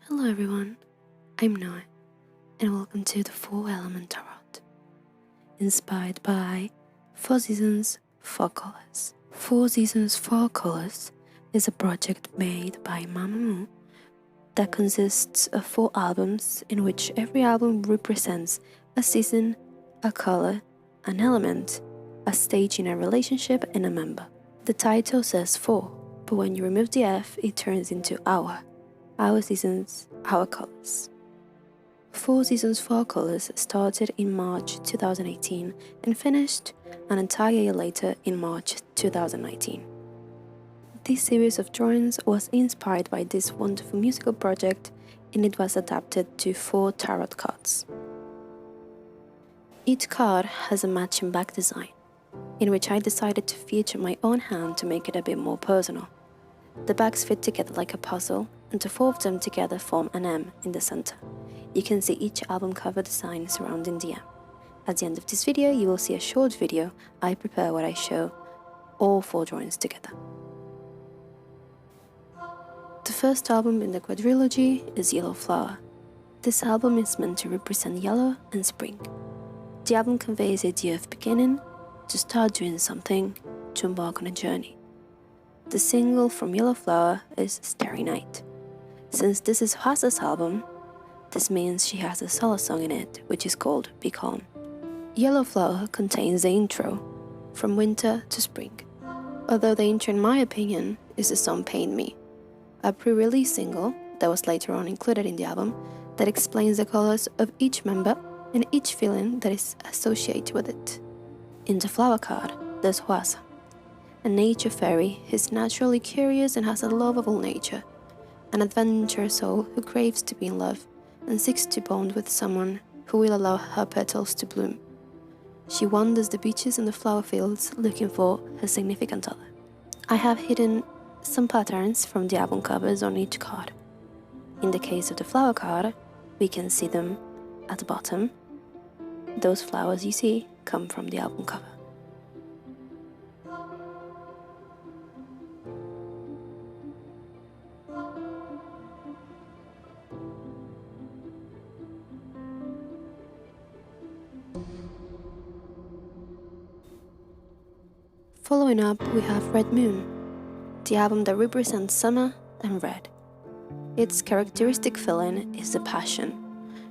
Hello everyone, I'm Noah, and welcome to the 4-Element Tarot, inspired by 4 Seasons, 4 Colors. 4 Seasons, 4 Colors is a project made by mamamoo that consists of 4 albums in which every album represents a season, a color, an element, a stage in a relationship, and a member. The title says 4, but when you remove the F, it turns into our seasons, our colors. 4 Seasons, 4 Colors started in March 2018 and finished an entire year later in March 2019. This series of drawings was inspired by this wonderful musical project, and it was adapted to 4 tarot cards. Each card has a matching back design, in which I decided to feature my own hand to make it a bit more personal. The backs fit together like a puzzle, and the 4 of them together form an M in the center. You can see each album cover design surrounding the M. At the end of this video, you will see a short video I prepare where I show all 4 drawings together. The first album in the quadrilogy is Yellow Flower. This album is meant to represent yellow and spring. The album conveys the idea of beginning, to start doing something, to embark on a journey. The single from Yellow Flower is Starry Night. Since this is Hasa's album, this means she has a solo song in it, which is called Be Calm. Yellow Flower contains the intro, From Winter to Spring. Although the intro, in my opinion, is the song Paint Me, a pre-release single that was later on included in the album that explains the colors of each member and each feeling that is associated with it. In the flower card, there's Hwasa, a nature fairy who is naturally curious and has a love of all nature, an adventurous soul who craves to be in love and seeks to bond with someone who will allow her petals to bloom. She wanders the beaches and the flower fields looking for her significant other. I have hidden some patterns from the album covers on each card. In the case of the flower card, we can see them at the bottom. Those flowers you see come from the album cover. Following up, we have Red Moon, the album that represents summer and red. Its characteristic feeling is the passion,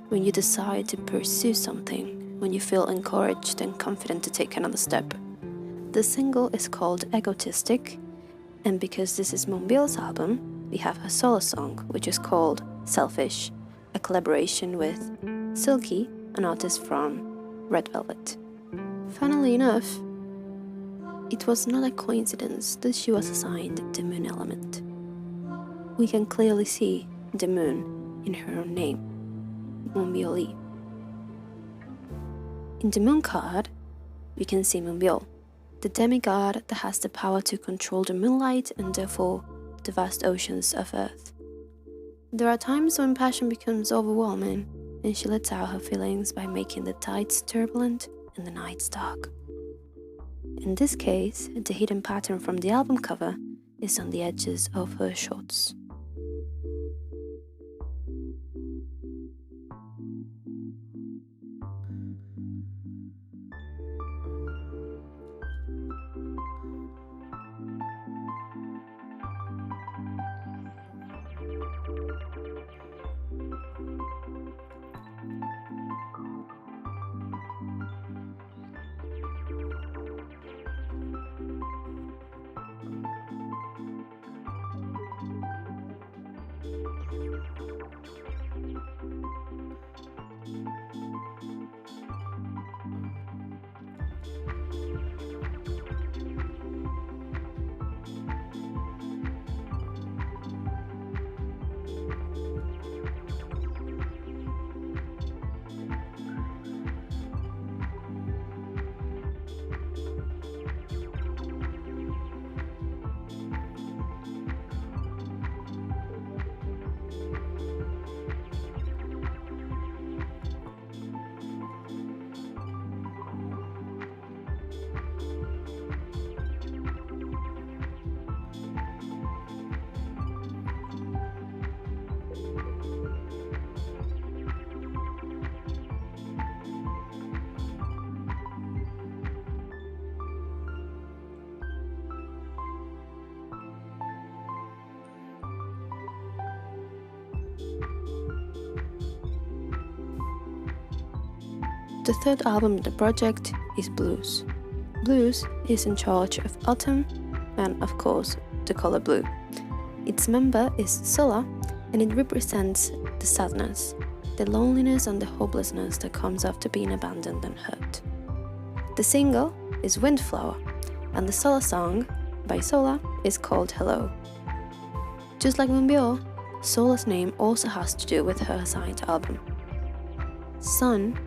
when you decide to pursue something, when you feel encouraged and confident to take another step. The single is called Egotistic, and because this is Moonbill's album, we have her solo song, which is called Selfish, a collaboration with Silky, an artist from Red Velvet. Funnily enough, it was not a coincidence that she was assigned the moon element. We can clearly see the moon in her own name, Moonbill. In the moon card, we can see Moonbill, the demigod that has the power to control the moonlight and therefore the vast oceans of Earth. There are times when passion becomes overwhelming and she lets out her feelings by making the tides turbulent and the nights dark. In this case, the hidden pattern from the album cover is on the edges of her shorts. The third album in the project is Blues. Blues is in charge of autumn and, of course, the color blue. Its member is Sola, and it represents the sadness, the loneliness and the hopelessness that comes after being abandoned and hurt. The single is Windflower, and the Sola song by Sola is called Hello. Just like Mumbyo, Sola's name also has to do with her assigned album. Sun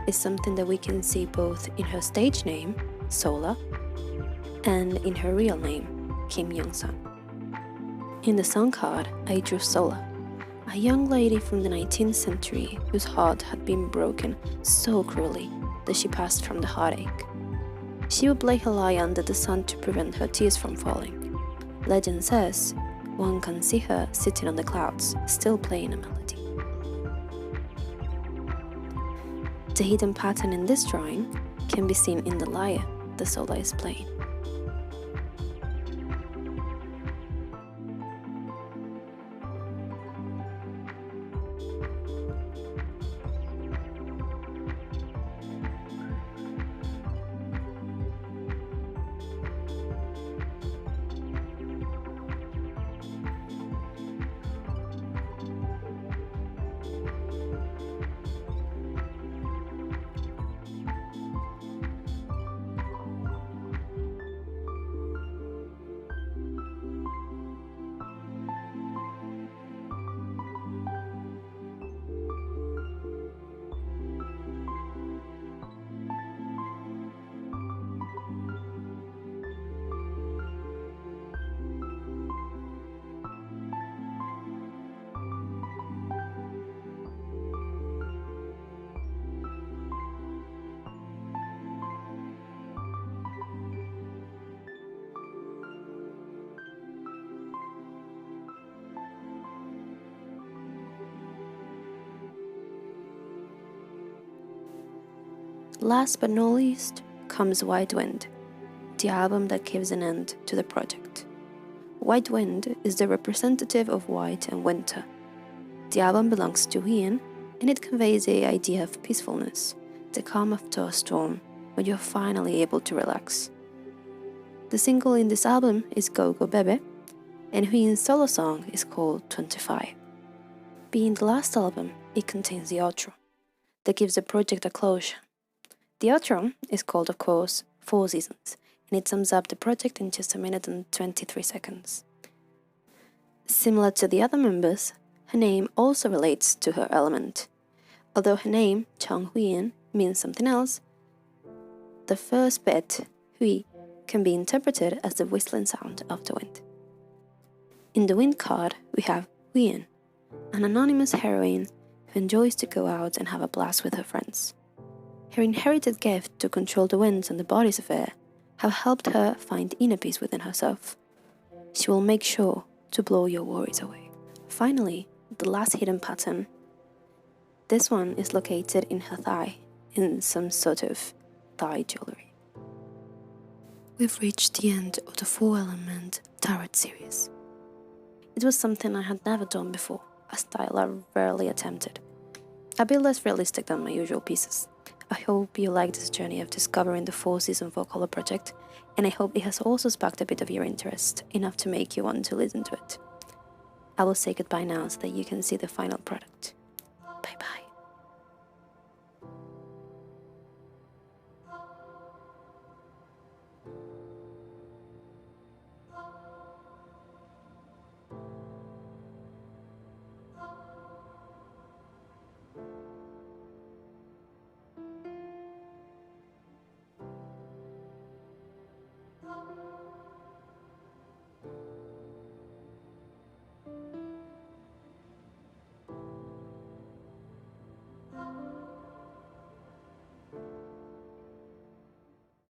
is something that we can see both in her stage name, Sola, and in her real name, Kim Young-sun. In the song card, I drew Sola, a young lady from the 19th century whose heart had been broken so cruelly that she passed from the heartache. She would lay her lie under the sun to prevent her tears from falling. Legend says one can see her sitting on the clouds, still playing a melody. The hidden pattern in this drawing can be seen in the lyre the Sola is playing. Last but not least comes White Wind, the album that gives an end to the project. White Wind is the representative of white and winter. The album belongs to Ian, and it conveys the idea of peacefulness, the calm after a storm, when you're finally able to relax. The single in this album is Go Go Bebe, and Ian's solo song is called 25. Being the last album, it contains the outro, that gives the project a closure. The outro is called, of course, 4 Seasons, and it sums up the project in just 1 minute and 23 seconds. Similar to the other members, her name also relates to her element. Although her name, Chang Huiyan, means something else, the first bit, Hui, can be interpreted as the whistling sound of the wind. In the wind card, we have Huiyan, an anonymous heroine who enjoys to go out and have a blast with her friends. Her inherited gift to control the winds and the bodies of air have helped her find inner peace within herself. She will make sure to blow your worries away. Finally, the last hidden pattern. This one is located in her thigh, in some sort of thigh jewelry. We've reached the end of the 4-element tarot series. It was something I had never done before, a style I rarely attempted. A bit less realistic than my usual pieces. I hope you liked this journey of discovering the 4-season 4-color project, and I hope it has also sparked a bit of your interest, enough to make you want to listen to it. I will say goodbye now so that you can see the final product.